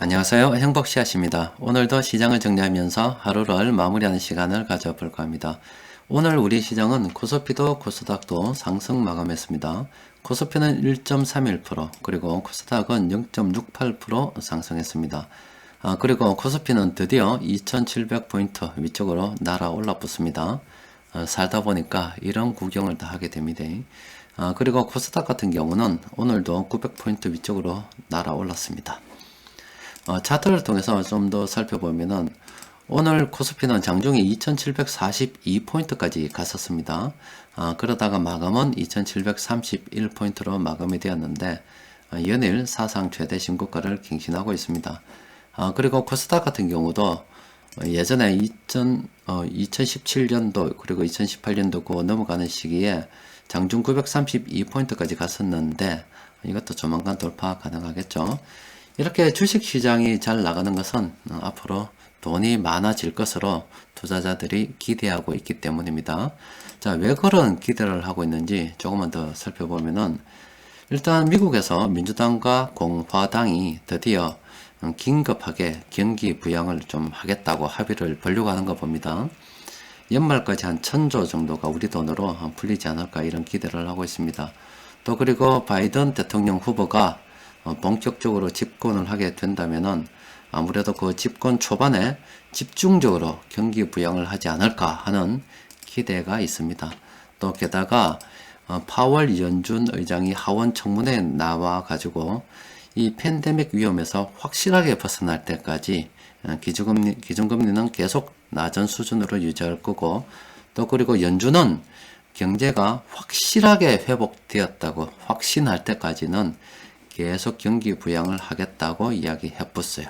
안녕하세요. 행복씨앗입니다. 오늘도 시장을 정리하면서 하루를 마무리하는 시간을 가져볼까 합니다. 오늘 우리 시장은 코스피도 코스닥도 상승 마감했습니다. 코스피는 1.31%, 그리고 코스닥은 0.68% 상승했습니다. 그리고 코스피는 드디어 2700포인트 위쪽으로 날아올라 붙습니다. 살다 보니까 이런 구경을 다 하게 됩니다. 그리고 코스닥 같은 경우는 오늘도 900포인트 위쪽으로 날아올랐습니다. 차트를 통해서 좀 더 살펴보면은 오늘 코스피는 장중에 2742포인트까지 갔었습니다. 그러다가 마감은 2731포인트로 마감이 되었는데 연일 사상 최대 신고가를 갱신하고 있습니다. 그리고 코스닥 같은 경우도 예전에 2017년도 그리고 2018년도 그 넘어가는 시기에 장중 932포인트까지 갔었는데 이것도 조만간 돌파 가능하겠죠. 이렇게 주식시장이 잘 나가는 것은 앞으로 돈이 많아질 것으로 투자자들이 기대하고 있기 때문입니다. 자, 왜 그런 기대를 하고 있는지 조금만 더 살펴보면은 일단 미국에서 민주당과 공화당이 드디어 긴급하게 경기 부양을 좀 하겠다고 합의를 보려고 하는 거 봅니다. 연말까지 한 1000조 정도가 우리 돈으로 풀리지 않을까 이런 기대를 하고 있습니다. 또 그리고 바이든 대통령 후보가 본격적으로 집권을 하게 된다면은 아무래도 그 집권 초반에 집중적으로 경기 부양을 하지 않을까 하는 기대가 있습니다. 또 게다가 파월 연준 의장이 하원 청문회에 나와 가지고 이 팬데믹 위험에서 확실하게 벗어날 때까지 기준금리는 계속 낮은 수준으로 유지할 거고, 또 그리고 연준은 경제가 확실하게 회복되었다고 확신할 때까지는 계속 경기 부양을 하겠다고 이야기해 봤어요.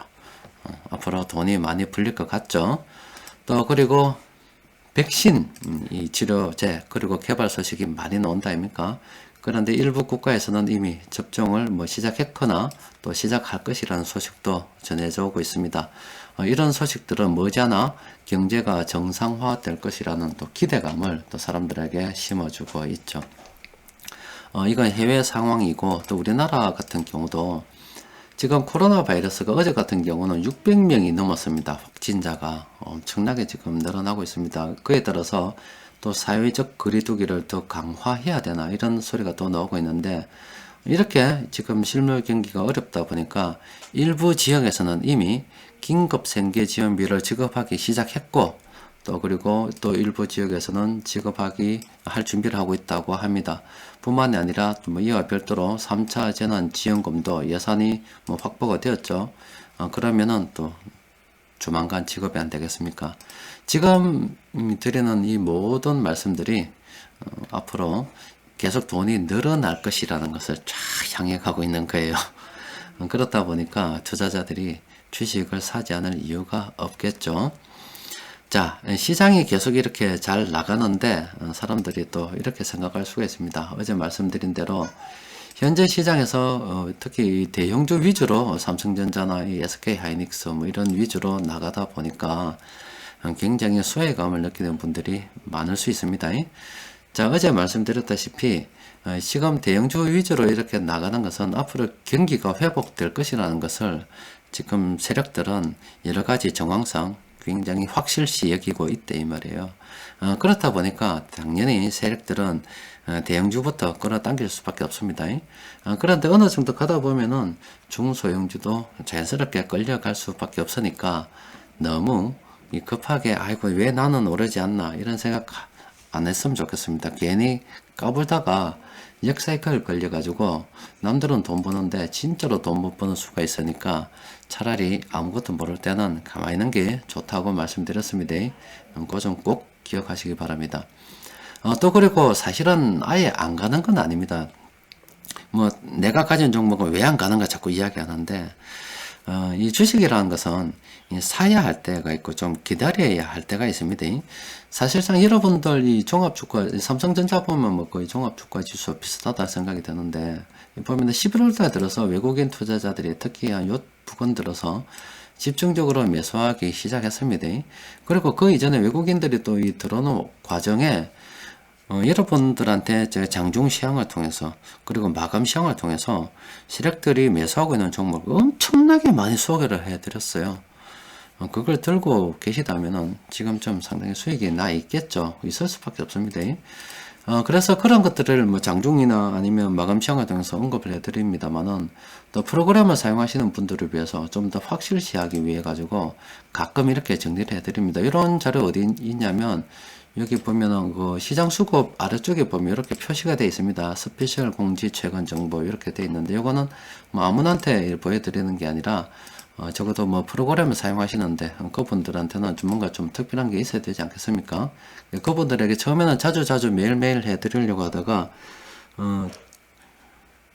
앞으로 돈이 많이 풀릴 것 같죠. 또 그리고 백신, 이 치료제 그리고 개발 소식이 많이 나온다 아닙니까? 그런데 일부 국가에서는 이미 접종을 시작했거나 또 시작할 것이라는 소식도 전해져 오고 있습니다. 이런 소식들은 머지않아 경제가 정상화될 것이라는 또 기대감을 또 사람들에게 심어주고 있죠. 이건 해외 상황이고, 또 우리나라 같은 경우도 지금 코로나 바이러스가 어제 같은 경우는 600명이 넘었습니다. 확진자가 엄청나게 지금 늘어나고 있습니다. 그에 따라서 또 사회적 거리두기를 더 강화해야 되나 이런 소리가 또 나오고 있는데, 이렇게 지금 실물 경기가 어렵다 보니까 일부 지역에서는 이미 긴급 생계 지원비를 지급하기 시작했고, 또 그리고 또 일부 지역에서는 지급하기 할 준비를 하고 있다고 합니다. 뿐만이 아니라 이와 별도로 3차 재난지원금도 예산이 확보가 되었죠. 그러면은 또 조만간 지급이 안 되겠습니까? 지금 드리는 이 모든 말씀들이 앞으로 계속 돈이 늘어날 것이라는 것을 쫙 향해 가고 있는 거예요. 그렇다 보니까 투자자들이 주식을 사지 않을 이유가 없겠죠. 자, 시장이 계속 이렇게 잘 나가는데 사람들이 또 이렇게 생각할 수가 있습니다. 어제 말씀드린 대로 현재 시장에서 특히 대형주 위주로 삼성전자나 이 SK하이닉스 이런 위주로 나가다 보니까 굉장히 소외감을 느끼는 분들이 많을 수 있습니다. 자, 어제 말씀드렸다시피 지금 대형주 위주로 이렇게 나가는 것은 앞으로 경기가 회복될 것이라는 것을 지금 세력들은 여러 가지 정황상 굉장히 확실시 여기고 있대 이 말이에요. 그렇다 보니까 당연히 세력들은 대형주부터 끌어당길 수밖에 없습니다. 그런데 어느 정도 가다 보면은 중소형주도 자연스럽게 끌려갈 수밖에 없으니까 너무 급하게 아이고 왜 나는 오르지 않나 이런 생각 안 했으면 좋겠습니다. 괜히 까불다가 역사이클 걸려가지고 남들은 돈 버는데 진짜로 돈 못 버는 수가 있으니까 차라리 아무것도 모를 때는 가만히 있는 게 좋다고 말씀드렸습니다. 그거 좀 꼭 기억하시기 바랍니다. 또 그리고 사실은 아예 안 가는 건 아닙니다. 내가 가진 종목은 왜 안 가는가 자꾸 이야기하는데 이 주식이라는 것은 사야 할 때가 있고 좀 기다려야 할 때가 있습니다. 사실상 여러분들 이 종합주가 삼성전자 보면 거의 종합주가 지수 비슷하다 생각이 드는데 보면 11월 달 들어서 외국인 투자자들이 특히 요 부근 들어서 집중적으로 매수하기 시작했습니다. 그리고 그 이전에 외국인들이 또 이 들어오는 과정에 여러분들한테 제가 장중 시황을 통해서 그리고 마감 시황을 통해서 세력들이 매수하고 있는 종목 엄청나게 많이 소개를 해드렸어요. 그걸 들고 계시다면은 지금쯤 상당히 수익이 나 있겠죠. 있을 수밖에 없습니다. 그래서 그런 것들을 뭐 장중이나 아니면 마감 시황을 통해서 언급을 해드립니다만은 또 프로그램을 사용하시는 분들을 위해서 좀 더 확실시하기 위해 가지고 가끔 이렇게 정리를 해드립니다. 이런 자료 어디 있냐면 여기 보면은 그 시장 수급 아래쪽에 보면 이렇게 표시가 되어 있습니다. 스페셜 공지 최근 정보 이렇게 되어 있는데 이거는 뭐 아무나한테 보여드리는 게 아니라 적어도 뭐 프로그램을 사용하시는데 그분들한테는 좀 뭔가 좀 특별한 게 있어야 되지 않겠습니까? 그분들에게 처음에는 자주 매일매일 해드리려고 하다가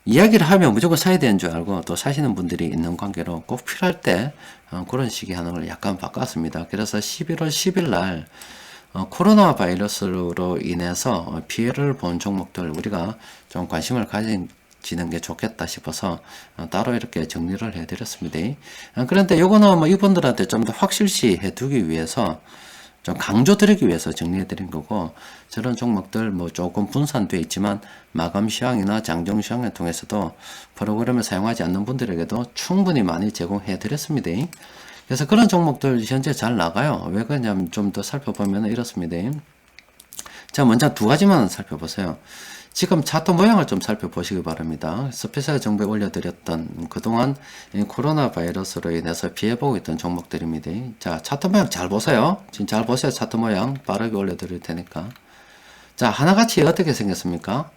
이야기를 하면 무조건 사야 되는 줄 알고 또 사시는 분들이 있는 관계로 꼭 필요할 때 그런 식의 하는 걸 약간 바꿨습니다. 그래서 11월 10일 날 코로나 바이러스로 인해서 피해를 본 종목들 우리가 좀 관심을 가지는 게 좋겠다 싶어서 따로 이렇게 정리를 해드렸습니다. 그런데 요거는 뭐 이분들한테 좀 더 확실시 해두기 위해서 좀 강조드리기 위해서 정리해드린 거고, 저런 종목들 뭐 조금 분산되어 있지만 마감 시황이나 장중 시황을 통해서도 프로그램을 사용하지 않는 분들에게도 충분히 많이 제공해드렸습니다. 그래서 그런 종목들 현재 잘 나가요. 왜 그러냐면 좀 더 살펴보면 이렇습니다. 자, 먼저 두 가지만 살펴보세요. 지금 차트 모양을 좀 살펴보시기 바랍니다. 스페셜 정보에 올려드렸던 그동안 코로나 바이러스로 인해서 피해보고 있던 종목들입니다. 자, 차트 모양 잘 보세요. 지금 잘 보세요. 차트 모양 빠르게 올려드릴 테니까. 자, 하나같이 어떻게 생겼습니까?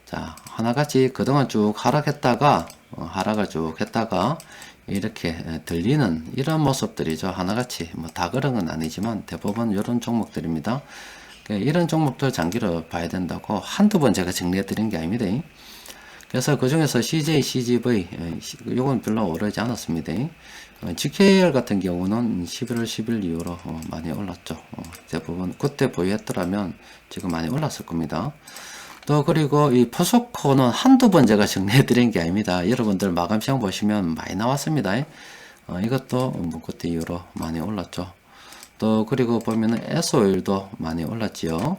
자, 하나같이 그동안 쭉 하락했다가 하락을 쭉 했다가 이렇게 들리는 이런 모습들이죠. 하나같이 뭐 다 그런 건 아니지만 대부분 이런 종목들입니다. 이런 종목들 장기로 봐야 된다고 한두 번 제가 정리해 드린 게 아닙니다. 그래서 그 중에서 CJ, CGV 요건 별로 오르지 않았습니다. GKR 같은 경우는 11월 10일 이후로 많이 올랐죠. 대부분 그때 보유했더라면 지금 많이 올랐을 겁니다. 또 그리고 이 포스코는 한두 번 제가 정리해 드린 게 아닙니다. 여러분들 마감 시장 보시면 많이 나왔습니다. 이것도 뭐 그때 이후로 많이 올랐죠. 또 그리고 보면은 S오일도 많이 올랐지요.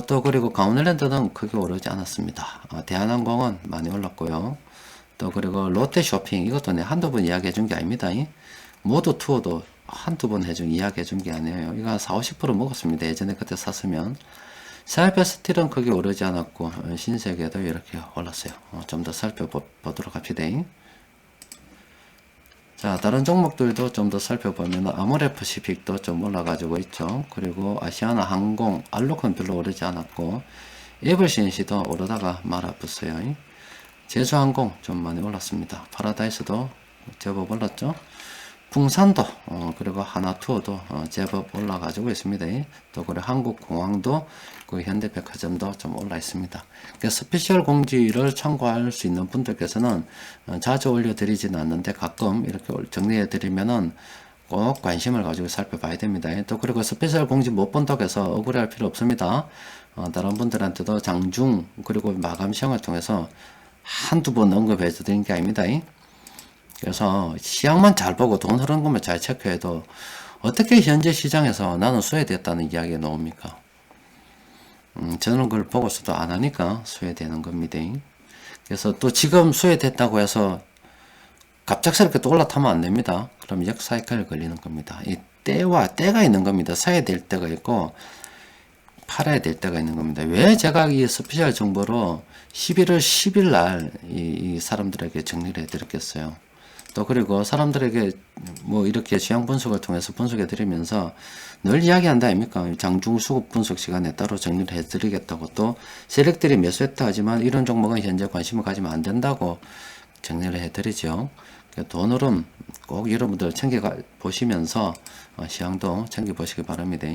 또 그리고 가운일랜드는 크게 오르지 않았습니다. 대한항공은 많이 올랐고요. 또 그리고 롯데쇼핑 이것도 내 한두 번 이야기해 준 게 아닙니다. 모두 투어도 한두 번 이야기해 준 게 아니에요. 이거 한 40~50% 먹었습니다. 예전에 그때 샀으면. 사이버스틸은 크게 오르지 않았고 신세계도 이렇게 올랐어요. 좀 더 살펴보도록 합시다. 자, 다른 종목들도 좀 더 살펴보면 아모레퍼시픽도 좀 올라가지고 있죠. 그리고 아시아나 항공, 알로콘 별로 오르지 않았고 에블CNC도 오르다가 말아붙어요. 제주항공 좀 많이 올랐습니다. 파라다이스도 제법 올랐죠. 풍산도 그리고 하나투어도 제법 올라가지고 있습니다. 또 그리고 한국공항도 그 현대백화점도 좀 올라 있습니다. 그러니까 스페셜 공지를 참고할 수 있는 분들께서는 자주 올려드리지는 않는데 가끔 이렇게 정리해 드리면은 꼭 관심을 가지고 살펴봐야 됩니다. 또 그리고 스페셜 공지 못 본다고 해서 억울해할 필요 없습니다. 다른 분들한테도 장중 그리고 마감 시황을 통해서 한두 번 언급해 드린 게 아닙니다. 그래서 시황만 잘 보고 돈 흐르는 것만 잘 체크해도 어떻게 현재 시장에서 나는 수혜됐다는 이야기가 나옵니까? 저는 그걸 보고서도 안 하니까 수혜되는 겁니다. 그래서 또 지금 수혜됐다고 해서 갑작스럽게 또 올라타면 안 됩니다. 그럼 역사이클 걸리는 겁니다. 이 때가 있는 겁니다. 사야 될 때가 있고 팔아야 될 때가 있는 겁니다. 왜 제가 이 스페셜 정보로 11월 10일 날 이 사람들에게 정리를 해드렸겠어요. 또 그리고 사람들에게 뭐 이렇게 시황 분석을 통해서 분석해 드리면서 늘 이야기한다 아닙니까? 장중 수급 분석 시간에 따로 정리를 해 드리겠다고, 또 세력들이 매수했다 하지만 이런 종목은 현재 관심을 가지면 안 된다고 정리를 해 드리죠. 돈 흐름 꼭 여러분들 챙겨 보시면서 시황도 챙겨 보시기 바랍니다.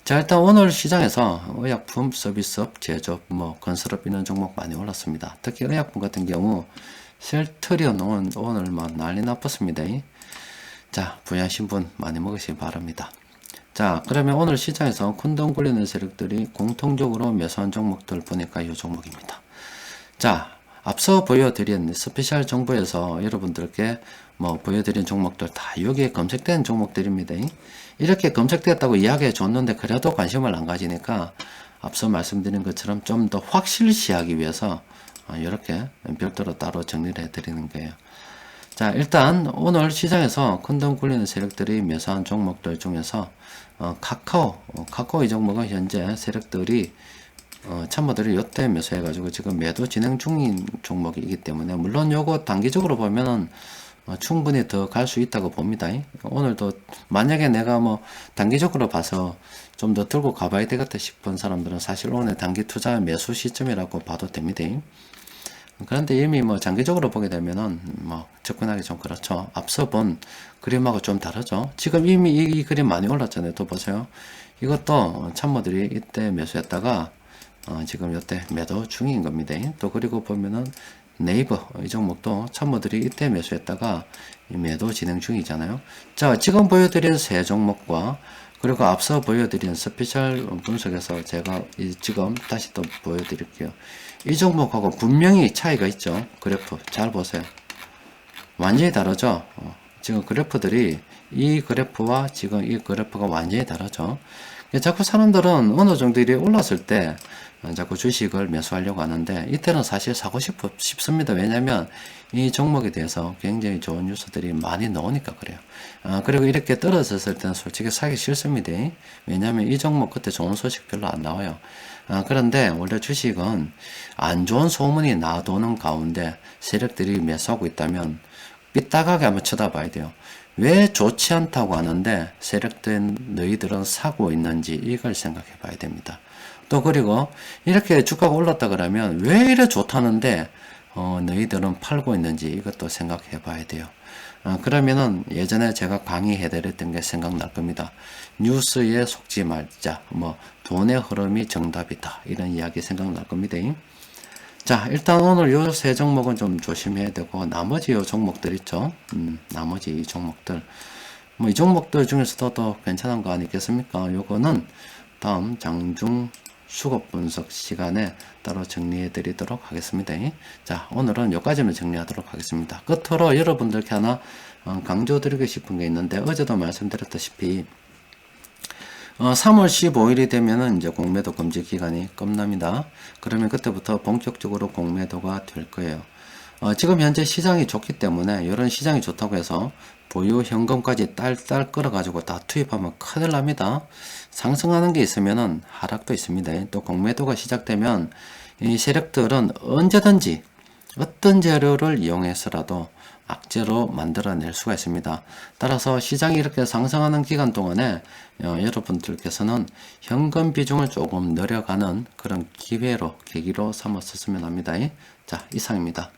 자, 일단 오늘 시장에서 의약품, 서비스업, 제조업, 뭐 건설업 이런 종목 많이 올랐습니다. 특히 의약품 같은 경우 셀트리온 오늘 뭐 난리 나빴습니다. 자, 부유하신 분 많이 먹으시기 바랍니다. 자, 그러면 오늘 시장에서 큰돈 굴리는 세력들이 공통적으로 매수한 종목들 보니까 이 종목입니다. 자, 앞서 보여드린 스페셜 정보에서 여러분들께 뭐 보여드린 종목들 다 여기에 검색된 종목들입니다. 이렇게 검색됐다고 이야기해 줬는데 그래도 관심을 안 가지니까 앞서 말씀드린 것처럼 좀 더 확실시하기 위해서 이렇게 별도로 따로 정리를 해드리는 거예요. 자, 일단 오늘 시장에서 큰 돈 굴리는 세력들이 매수한 종목들 중에서 카카오 이 종목은 현재 세력들이 참모들이 요때 매수해가지고 지금 매도 진행 중인 종목이기 때문에 물론 요거 단기적으로 보면은 충분히 더 갈 수 있다고 봅니다. 오늘도 만약에 내가 뭐 단기적으로 봐서 좀 더 들고 가봐야 되겠다 싶은 사람들은 사실 오늘 단기 투자 매수 시점이라고 봐도 됩니다. 그런데 이미 뭐 장기적으로 보게 되면은 뭐 접근하기 좀 그렇죠. 앞서 본 그림하고 좀 다르죠. 지금 이미 이 그림 많이 올랐잖아요. 또 보세요. 이것도 참모들이 이때 매수했다가 지금 이때 매도 중인 겁니다. 또 그리고 보면은 네이버 이 종목도 참모들이 이때 매수했다가 매도 진행 중이잖아요. 자, 지금 보여드린 세 종목과 그리고 앞서 보여드린 스페셜 분석에서 제가 지금 다시 또 보여드릴게요. 이 종목하고 분명히 차이가 있죠. 그래프 잘 보세요. 완전히 다르죠. 지금 그래프들이 이 그래프와 지금 이 그래프가 완전히 다르죠. 자꾸 사람들은 어느 정도 일이 올랐을 때 자꾸 주식을 매수하려고 하는데 이때는 사실 사고 싶습니다. 왜냐하면 이 종목에 대해서 굉장히 좋은 뉴스들이 많이 나오니까 그래요. 그리고 이렇게 떨어졌을 때는 솔직히 사기 싫습니다. 왜냐하면 이 종목 그때 좋은 소식 별로 안 나와요. 그런데 원래 주식은 안 좋은 소문이 나도는 가운데 세력들이 매수하고 있다면 삐딱하게 한번 쳐다봐야 돼요. 왜 좋지 않다고 하는데 세력된 너희들은 사고 있는지 이걸 생각해 봐야 됩니다. 또 그리고 이렇게 주가가 올랐다 그러면 왜 이래 좋다는데 너희들은 팔고 있는지 이것도 생각해 봐야 돼요. 그러면은 예전에 제가 강의해 드렸던 게 생각날 겁니다. 뉴스에 속지 말자, 뭐 돈의 흐름이 정답이다 이런 이야기 생각날 겁니다. 자, 일단 오늘 요 세 종목은 좀 조심해야 되고 나머지 요 종목들 있죠. 나머지 이 종목들 뭐 이 종목들 중에서도 또 괜찮은 거 아니겠습니까? 요거는 다음 장중 수급 분석 시간에 따로 정리해 드리도록 하겠습니다. 자, 오늘은 여기까지만 정리하도록 하겠습니다. 끝으로 여러분들께 하나 강조 드리고 싶은 게 있는데 어제도 말씀드렸다시피 3월 15일이 되면은 이제 공매도 금지 기간이 끝납니다. 그러면 그때부터 본격적으로 공매도가 될 거예요. 지금 현재 시장이 좋기 때문에 이런 시장이 좋다고 해서 보유 현금까지 딸딸 끌어가지고 다 투입하면 큰일 납니다. 상승하는 게 있으면은 하락도 있습니다. 또 공매도가 시작되면 이 세력들은 언제든지 어떤 재료를 이용해서라도 악재로 만들어낼 수가 있습니다. 따라서 시장이 이렇게 상승하는 기간 동안에 여러분들께서는 현금 비중을 조금 늘려가는 그런 기회로 계기로 삼았었으면 합니다. 자, 이상입니다.